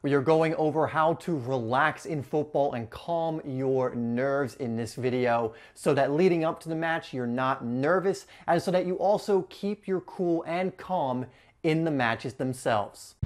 We are going over how to relax in football and calm your nerves in this video so that leading up to the match you're not nervous, and so that you also keep your cool and calm in the matches themselves.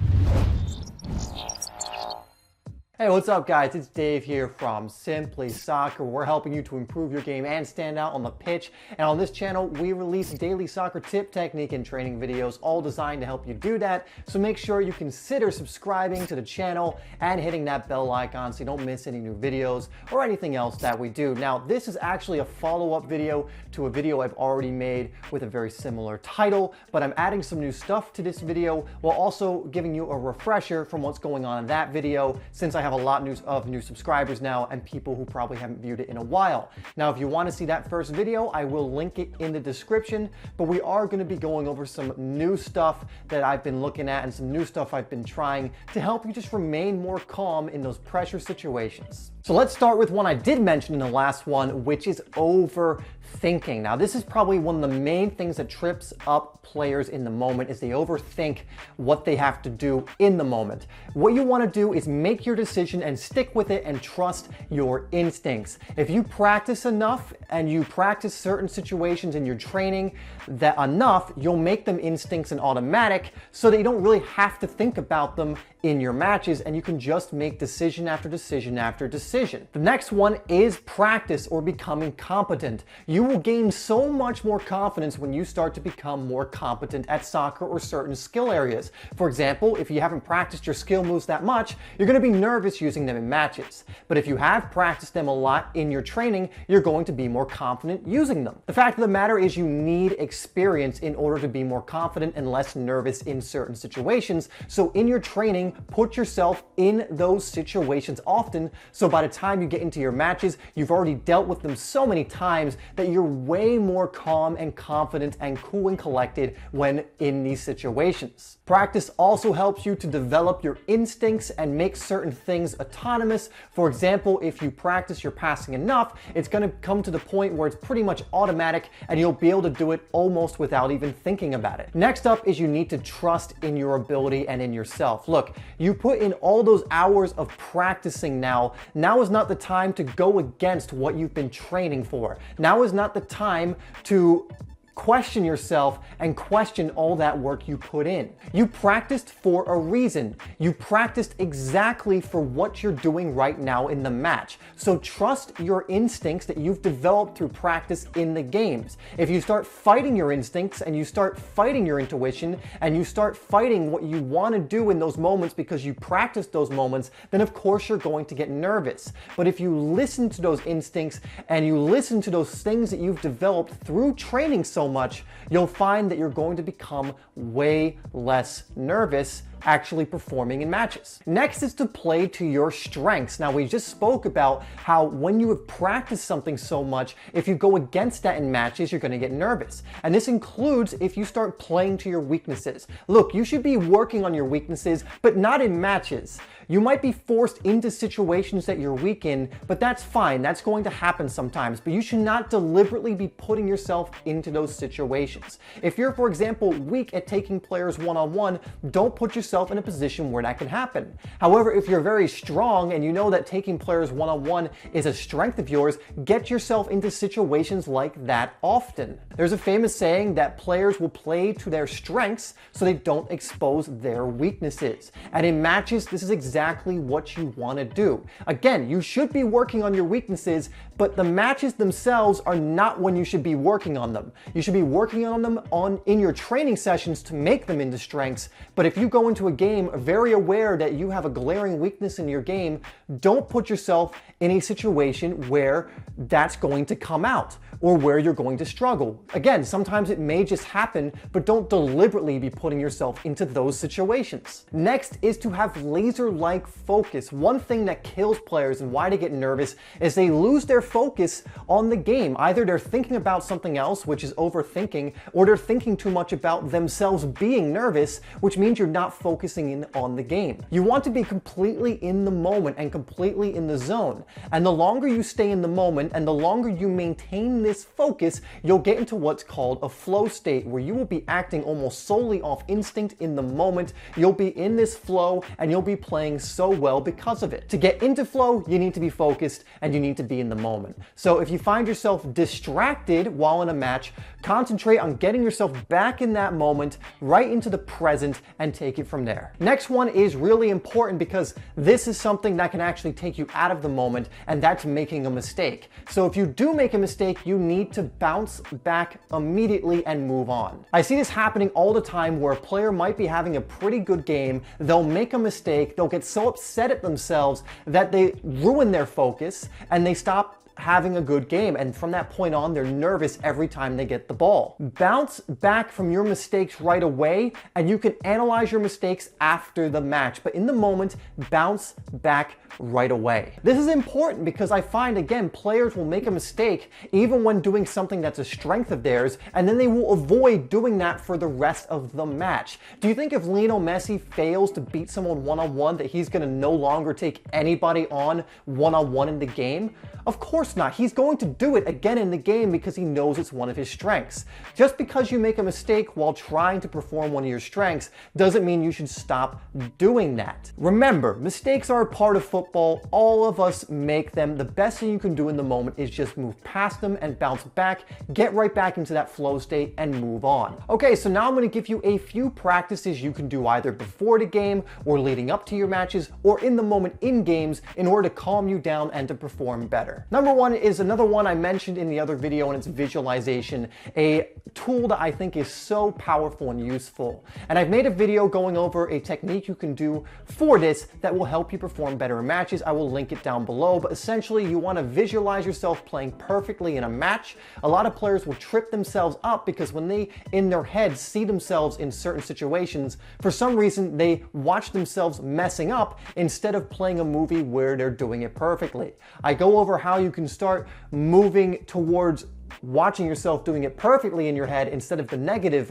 Hey, what's up guys? It's Dave here from Simplysoccer. We're helping you to improve your game and stand out on the pitch. And on this channel, we release daily soccer tip, technique, and training videos, all designed to help you do that. So make sure you consider subscribing to the channel and hitting that bell icon so you don't miss any new videos or anything else that we do. Now, this is actually a follow-up video to a video I've already made with a very similar title, but I'm adding some new stuff to this video while also giving you a refresher from what's going on in that video, since I have a lot of new subscribers now and people who probably haven't viewed it in a while. Now, if you want to see that first video, I will link it in the description, but we are going to be going over some new stuff that I've been looking at and some new stuff I've been trying to help you just remain more calm in those pressure situations. So let's start with one I did mention in the last one, which is overthinking. Now, this is probably one of the main things that trips up players in the moment, is they overthink what they have to do in the moment. What you want to do is make your decision and stick with it and trust your instincts. If you practice enough and you practice certain situations in your training that enough, you'll make them instincts and automatic so that you don't really have to think about them in your matches, and you can just make decision after decision after decision. The next one is practice or becoming competent. You will gain so much more confidence when you start to become more competent at soccer or certain skill areas. For example, if you haven't practiced your skill moves that much, you're going to be nervous using them in matches. But if you have practiced them a lot in your training, you're going to be more confident using them. The fact of the matter is you need experience in order to be more confident and less nervous in certain situations. So in your training, put yourself in those situations often, so by the time you get into your matches, you've already dealt with them so many times that you're way more calm and confident and cool and collected when in these situations. Practice also helps you to develop your instincts and make certain things autonomous. For example, if you practice your passing enough, it's going to come to the point where it's pretty much automatic and you'll be able to do it almost without even thinking about it. Next up is you need to trust in your ability and in yourself. Look, you put in all those hours of practicing now. Now is not the time to go against what you've been training for. Now is not the time to question yourself and question all that work you put in. You practiced for a reason. You practiced exactly for what you're doing right now in the match. So trust your instincts that you've developed through practice in the games. If you start fighting your instincts and you start fighting your intuition and you start fighting what you want to do in those moments because you practiced those moments, then of course you're going to get nervous. But if you listen to those instincts and you listen to those things that you've developed through training so much, you'll find that you're going to become way less nervous actually performing in matches. Next is to play to your strengths. Now, we just spoke about how when you have practiced something so much, if you go against that in matches, you're going to get nervous. And this includes if you start playing to your weaknesses. Look, you should be working on your weaknesses, but not in matches. You might be forced into situations that you're weak in, but that's fine. That's going to happen sometimes, but you should not deliberately be putting yourself into those situations. If you're, for example, weak at taking players one-on-one, don't put yourself in a position where that can happen. However, if you're very strong and you know that taking players one-on-one is a strength of yours, get yourself into situations like that often. There's a famous saying that players will play to their strengths so they don't expose their weaknesses. And in matches, this is exactly what you want to do. Again, you should be working on your weaknesses, but the matches themselves are not when you should be working on them. You should be working on them in your training sessions to make them into strengths. But if you go into a game very aware that you have a glaring weakness in your game, don't put yourself in a situation where that's going to come out or where you're going to struggle. Again, sometimes it may just happen, but don't deliberately be putting yourself into those situations. Next is to have laser-like focus. One thing that kills players and why they get nervous is they lose their focus on the game. Either they're thinking about something else, which is overthinking, or they're thinking too much about themselves being nervous, which means you're not focusing in on the game. You want to be completely in the moment and completely in the zone. And the longer you stay in the moment and the longer you maintain this focus, you'll get into what's called a flow state, where you will be acting almost solely off instinct in the moment. You'll be in this flow and you'll be playing playing so well because of it. To get into flow, you need to be focused and you need to be in the moment. So if you find yourself distracted while in a match, concentrate on getting yourself back in that moment, right into the present, and take it from there. Next one is really important because this is something that can actually take you out of the moment, and that's making a mistake. So if you do make a mistake, you need to bounce back immediately and move on. I see this happening all the time where a player might be having a pretty good game, they'll make a mistake, they'll get so upset at themselves that they ruin their focus and they stop having a good game, and from that point on they're nervous every time they get the ball. Bounce back from your mistakes right away, and you can analyze your mistakes after the match, but in the moment, bounce back right away. This is important because I find, again, players will make a mistake even when doing something that's a strength of theirs, and then they will avoid doing that for the rest of the match. Do you think if Lionel Messi fails to beat someone one-on-one that he's going to no longer take anybody on one-on-one in the game? Of course not. He's going to do it again in the game because he knows it's one of his strengths. Just because you make a mistake while trying to perform one of your strengths doesn't mean you should stop doing that. Remember, mistakes are a part of football. All of us make them. The best thing you can do in the moment is just move past them and bounce back, get right back into that flow state and move on. Okay, so now I'm going to give you a few practices you can do either before the game or leading up to your matches or in the moment in games in order to calm you down and to perform better. Number one is another one I mentioned in the other video, and it's visualization, a tool that I think is so powerful and useful. And I've made a video going over a technique you can do for this that will help you perform better in matches. I will link it down below, but essentially you want to visualize yourself playing perfectly in a match. A lot of players will trip themselves up because when they, in their head, see themselves in certain situations, for some reason they watch themselves messing up instead of playing a movie where they're doing it perfectly. I go over how you can start moving towards watching yourself doing it perfectly in your head instead of the negative,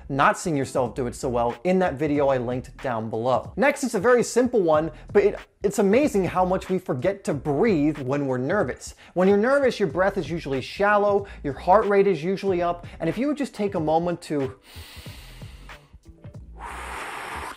not seeing yourself do it so well, in that video I linked down below. Next, it's a very simple one, but it's amazing how much we forget to breathe when we're nervous. When you're nervous, your breath is usually shallow, your heart rate is usually up, and if you would just take a moment to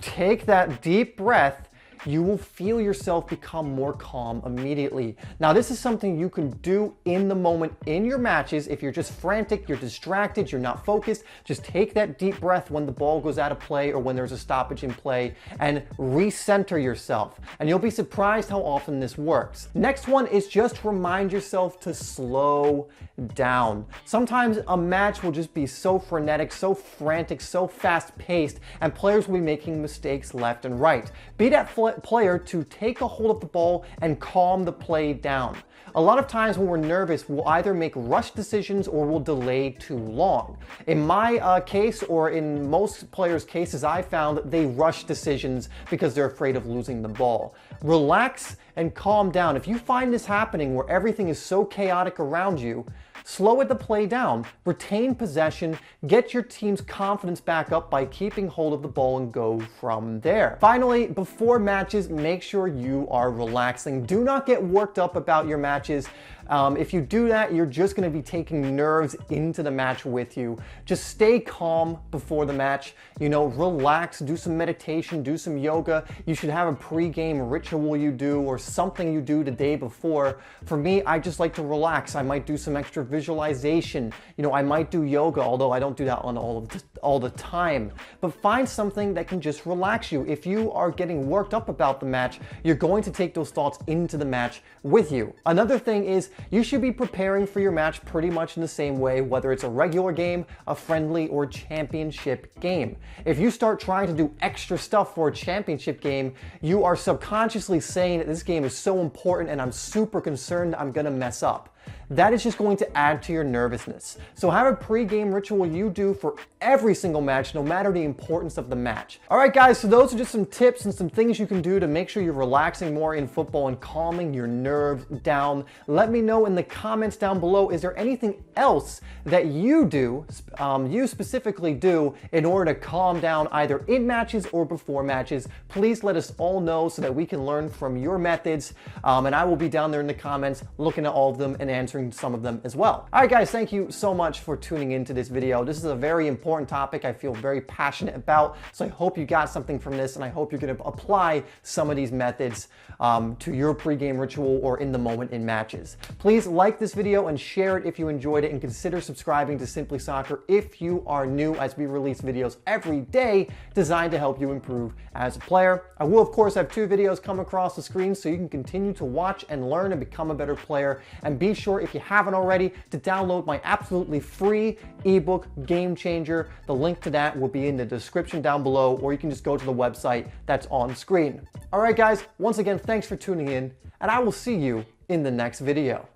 take that deep breath, you will feel yourself become more calm immediately. Now, this is something you can do in the moment in your matches. If you're just frantic, you're distracted, you're not focused, just take that deep breath when the ball goes out of play or when there's a stoppage in play and recenter yourself. And you'll be surprised how often this works. Next one is just remind yourself to slow down. Sometimes a match will just be so frenetic, so frantic, so fast-paced, and players will be making mistakes left and right. Be that player to take a hold of the ball and calm the play down. A lot of times when we're nervous, we'll either make rush decisions or we'll delay too long. In my case, or in most players' cases, I found they rush decisions because they're afraid of losing the ball. Relax and calm down. If you find this happening where everything is so chaotic around you, slow the play down, retain possession, get your team's confidence back up by keeping hold of the ball and go from there. Finally, before matches, make sure you are relaxing. Do not get worked up about your matches. If you do that, you're just going to be taking nerves into the match with you. Just stay calm before the match. You know, relax, do some meditation, do some yoga. You should have a pre-game ritual you do or something you do the day before. For me, I just like to relax. I might do some extra visualization. You know, I might do yoga, although I don't do that on all the time. But find something that can just relax you. If you are getting worked up about the match, you're going to take those thoughts into the match with you. Another thing is you should be preparing for your match pretty much in the same way, whether it's a regular game, a friendly, or championship game. If you start trying to do extra stuff for a championship game, you are subconsciously saying that this game is so important and I'm super concerned I'm gonna mess up. That is just going to add to your nervousness. So have a pre-game ritual you do for every single match, no matter the importance of the match. All right, guys, so those are just some tips and some things you can do to make sure you're relaxing more in football and calming your nerves down. Let me know in the comments down below, is there anything else that you do, you specifically do, in order to calm down either in matches or before matches? Please let us all know so that we can learn from your methods. And I will be down there in the comments looking at all of them and and answering some of them as well. All right, guys, thank you so much for tuning into this video. This is a very important topic I feel very passionate about, so I hope you got something from this, and I hope you're going to apply some of these methods to your pregame ritual or in the moment in matches. Please like this video and share it if you enjoyed it, and consider subscribing to Simplysoccer if you are new, as we release videos every day designed to help you improve as a player. I will, of course, have 2 videos come across the screen so you can continue to watch and learn and become a better player. And be sure, if you haven't already, to download my absolutely free ebook, Game Changer. The link to that will be in the description down below, or you can just go to the website that's on screen. All right, guys, once again, thanks for tuning in, and I will see you in the next video.